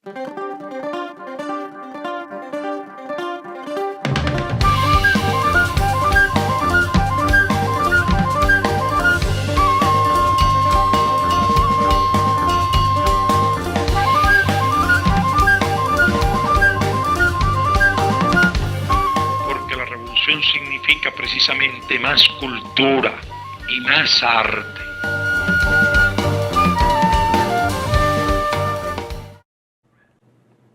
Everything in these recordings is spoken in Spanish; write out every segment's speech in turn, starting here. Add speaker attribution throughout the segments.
Speaker 1: Porque la revolución significa precisamente más cultura y más arte.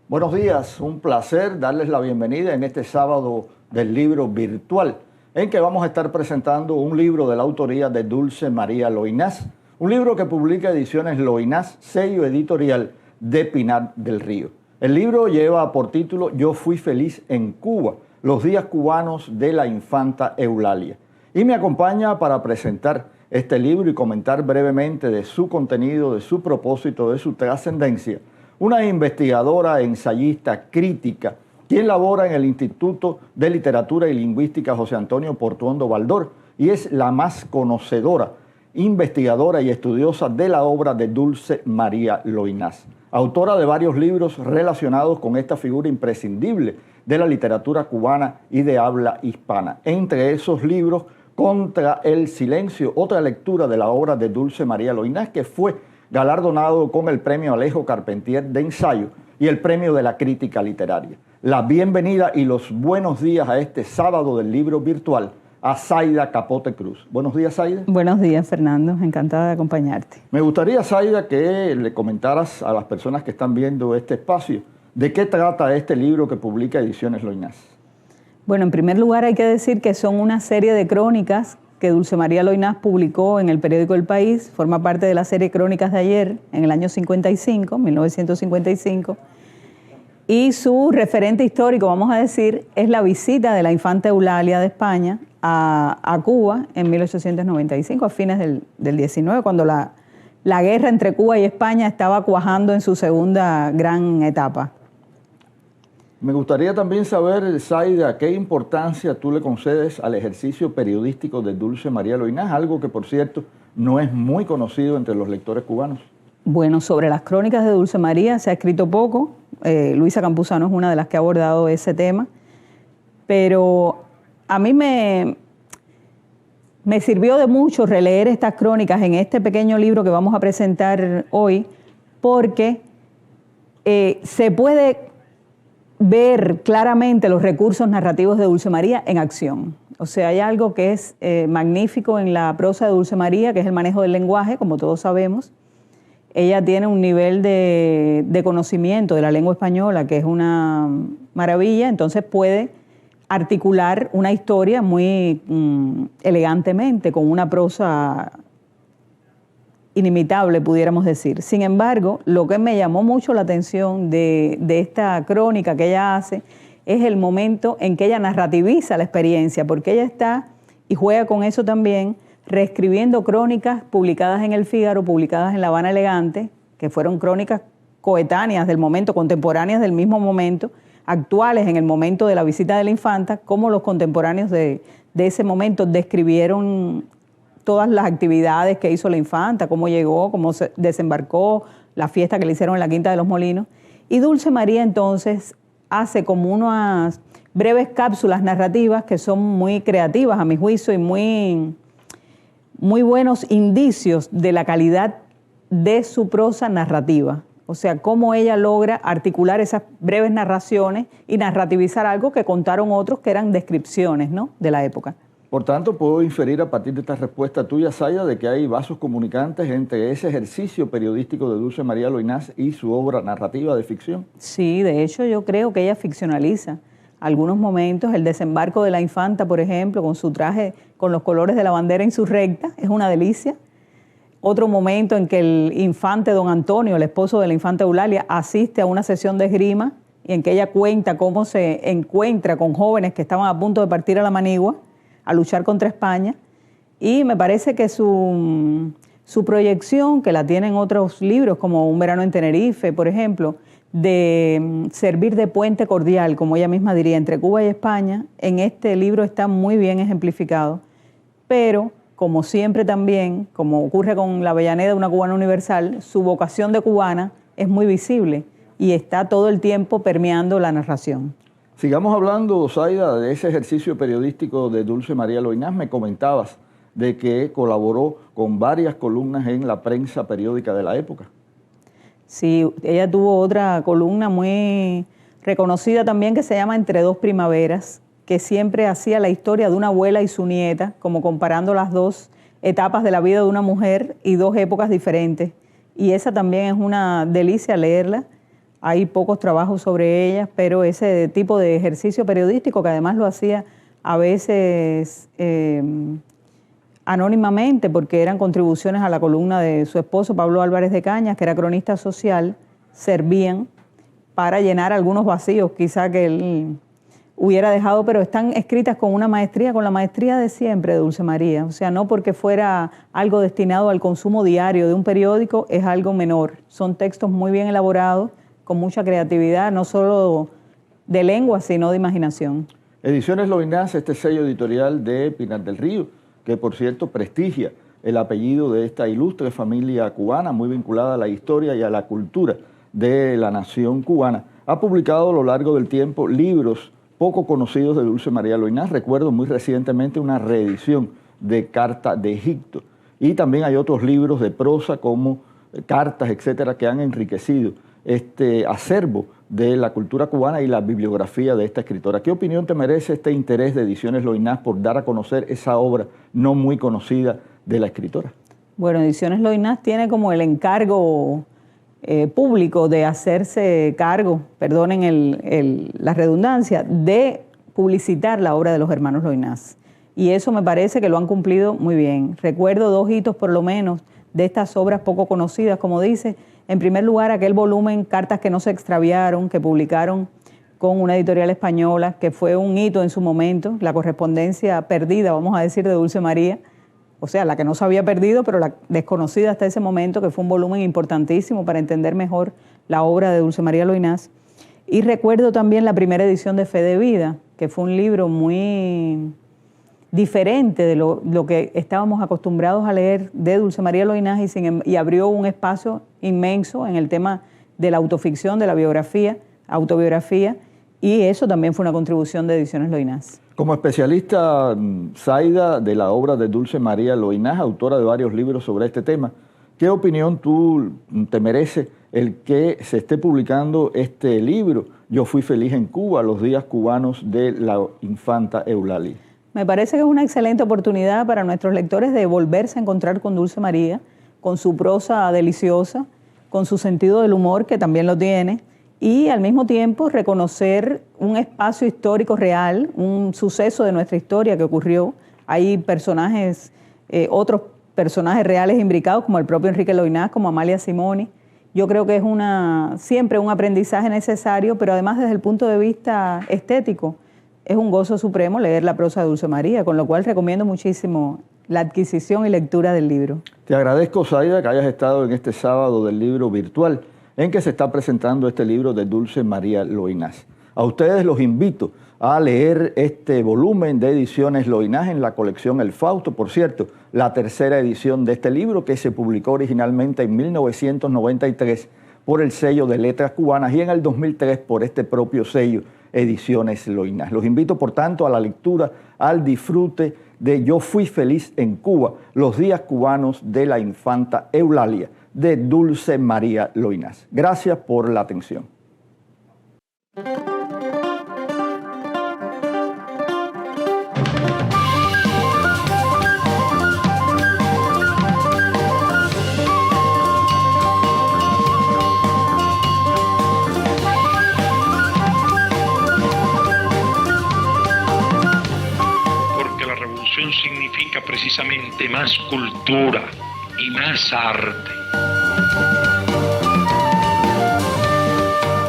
Speaker 2: Buenos días, un placer darles la bienvenida en este sábado del libro virtual, en que vamos a estar presentando un libro de la autoría de Dulce María Loynaz, un libro que publica Ediciones Loynaz, sello editorial de Pinar del Río. El libro lleva por título Yo fui feliz en Cuba, los días cubanos de la infanta Eulalia. Y me acompaña para presentar este libro y comentar brevemente de su contenido, de su propósito, de su trascendencia, una investigadora, ensayista, crítica, quien labora en el Instituto de Literatura y Lingüística José Antonio Portuondo Baldor y es la más conocedora, investigadora y estudiosa de la obra de Dulce María Loynaz, autora de varios libros relacionados con esta figura imprescindible de la literatura cubana y de habla hispana. Entre esos libros, Contra el silencio, otra lectura de la obra de Dulce María Loynaz, que fue galardonado con el premio Alejo Carpentier de ensayo y el premio de la crítica literaria. La bienvenida y los buenos días a este sábado del libro virtual a Zaida Capote Cruz. Buenos días, Zaida.
Speaker 3: Buenos días, Fernando. Encantada de acompañarte.
Speaker 2: Me gustaría, Zaida, que le comentaras a las personas que están viendo este espacio de qué trata este libro que publica Ediciones Loynaz. Bueno,
Speaker 3: en primer lugar hay que decir que son una serie de crónicas que Dulce María Loynaz publicó en el periódico El País, forma parte de la serie Crónicas de Ayer, en el año 55, 1955, y su referente histórico, vamos a decir, es la visita de la infanta Eulalia de España a Cuba en 1895, a fines del 19, cuando la guerra entre Cuba y España estaba cuajando en su segunda gran etapa.
Speaker 2: Me gustaría también saber, Zaida, qué importancia tú le concedes al ejercicio periodístico de Dulce María Loynaz, algo que, por cierto, no es muy conocido entre los lectores cubanos.
Speaker 3: Bueno, sobre las crónicas de Dulce María se ha escrito poco. Luisa Campuzano es una de las que ha abordado ese tema. Pero a mí me sirvió de mucho releer estas crónicas en este pequeño libro que vamos a presentar hoy, porque se puede ver claramente los recursos narrativos de Dulce María en acción. O sea, hay algo que es magnífico en la prosa de Dulce María, que es el manejo del lenguaje, como todos sabemos. Ella tiene un nivel de conocimiento de la lengua española que es una maravilla, entonces puede articular una historia muy elegantemente, con una prosa inimitable, pudiéramos decir. Sin embargo, lo que me llamó mucho la atención de esta crónica que ella hace es el momento en que ella narrativiza la experiencia, porque ella está, y juega con eso también, reescribiendo crónicas publicadas en El Fígaro, publicadas en La Habana Elegante, que fueron crónicas coetáneas del momento, contemporáneas del mismo momento, actuales en el momento de la visita de la infanta, como los contemporáneos de ese momento describieron todas las actividades que hizo la infanta, cómo llegó, cómo se desembarcó, la fiesta que le hicieron en la Quinta de los Molinos. Y Dulce María entonces hace como unas breves cápsulas narrativas que son muy creativas a mi juicio y muy buenos indicios de la calidad de su prosa narrativa. O sea, cómo ella logra articular esas breves narraciones y narrativizar algo que contaron otros que eran descripciones, ¿no?, de la época.
Speaker 2: Por tanto, puedo inferir a partir de esta respuesta tuya, Zaida, de que hay vasos comunicantes entre ese ejercicio periodístico de Dulce María Loynaz y su obra narrativa de ficción.
Speaker 3: Sí, de hecho yo creo que ella ficcionaliza algunos momentos. El desembarco de la infanta, por ejemplo, con su traje con los colores de la bandera insurrecta, es una delicia. Otro momento en que el infante don Antonio, el esposo de la infanta Eulalia, asiste a una sesión de esgrima y en que ella cuenta cómo se encuentra con jóvenes que estaban a punto de partir a la manigua a luchar contra España, y me parece que su proyección, que la tienen otros libros como Un verano en Tenerife, por ejemplo, de servir de puente cordial, como ella misma diría, entre Cuba y España, en este libro está muy bien ejemplificado, pero como siempre también, como ocurre con la Avellaneda, una cubana universal, su vocación de cubana es muy visible. y está todo el tiempo permeando la narración.
Speaker 2: Sigamos hablando, Zaida, de ese ejercicio periodístico de Dulce María Loynaz. Me comentabas de que colaboró con varias columnas en la prensa periódica de la época.
Speaker 3: Sí, ella tuvo otra columna muy reconocida también que se llama Entre dos primaveras, que siempre hacía la historia de una abuela y su nieta, como comparando las dos etapas de la vida de una mujer y dos épocas diferentes. Y esa también es una delicia leerla. Hay pocos trabajos sobre ella, pero ese tipo de ejercicio periodístico, que además lo hacía a veces anónimamente, porque eran contribuciones a la columna de su esposo, Pablo Álvarez de Cañas, que era cronista social, servían para llenar algunos vacíos quizá que él hubiera dejado, pero están escritas con una maestría, con la maestría de siempre de Dulce María. O sea, no porque fuera algo destinado al consumo diario de un periódico, es algo menor. Son textos muy bien elaborados, con mucha creatividad, no solo de lengua, sino de imaginación.
Speaker 2: Ediciones Loynaz, este sello editorial de Pinar del Río, que por cierto prestigia el apellido de esta ilustre familia cubana, muy vinculada a la historia y a la cultura de la nación cubana, ha publicado a lo largo del tiempo libros poco conocidos de Dulce María Loynaz. Recuerdo muy recientemente una reedición de Carta de Egipto, y también hay otros libros de prosa como cartas, etcétera, que han enriquecido este acervo de la cultura cubana y la bibliografía de esta escritora. ¿Qué opinión te merece este interés de Ediciones Loynaz por dar a conocer esa obra no muy conocida de la escritora?
Speaker 3: Bueno, Ediciones Loynaz tiene como el encargo público de hacerse cargo, perdonen la redundancia, de publicitar la obra de los hermanos Loynaz. Y eso me parece que lo han cumplido muy bien. Recuerdo dos hitos por lo menos de estas obras poco conocidas, como dice. En primer lugar, aquel volumen Cartas que no se extraviaron, que publicaron con una editorial española, que fue un hito en su momento, la correspondencia perdida, vamos a decir, de Dulce María, o sea, la que no se había perdido, pero la desconocida hasta ese momento, que fue un volumen importantísimo para entender mejor la obra de Dulce María Loynaz. Y recuerdo también la primera edición de Fe de Vida, que fue un libro muy diferente de lo que estábamos acostumbrados a leer de Dulce María Loynaz, y abrió un espacio inmenso en el tema de la autoficción, de la biografía, autobiografía, y eso también fue una contribución de Ediciones Loynaz.
Speaker 2: Como especialista, Zaida, de la obra de Dulce María Loynaz, autora de varios libros sobre este tema, ¿qué opinión tú te merece el que se esté publicando este libro, Yo fui feliz en Cuba, los días cubanos de la infanta Eulalia?
Speaker 3: Me parece que es una excelente oportunidad para nuestros lectores de volverse a encontrar con Dulce María, con su prosa deliciosa, con su sentido del humor, que también lo tiene, y al mismo tiempo reconocer un espacio histórico real, un suceso de nuestra historia que ocurrió. Hay personajes, otros personajes reales imbricados, como el propio Enrique Loynaz, como Amalia Simoni. Yo creo que es siempre un aprendizaje necesario, pero además desde el punto de vista estético, es un gozo supremo leer la prosa de Dulce María, con lo cual recomiendo muchísimo la adquisición y lectura del libro.
Speaker 2: Te agradezco, Zaida, que hayas estado en este sábado del libro virtual, en que se está presentando este libro de Dulce María Loynaz. A ustedes los invito a leer este volumen de Ediciones Loynaz en la colección El Fausto. Por cierto, la tercera edición de este libro, que se publicó originalmente en 1993 por el sello de Letras Cubanas y en el 2003 por este propio sello, Ediciones Loynaz. Los invito, por tanto, a la lectura, al disfrute de Yo fui feliz en Cuba, los días cubanos de la infanta Eulalia, de Dulce María Loynaz. Gracias por la atención.
Speaker 1: Significa precisamente más cultura y más arte.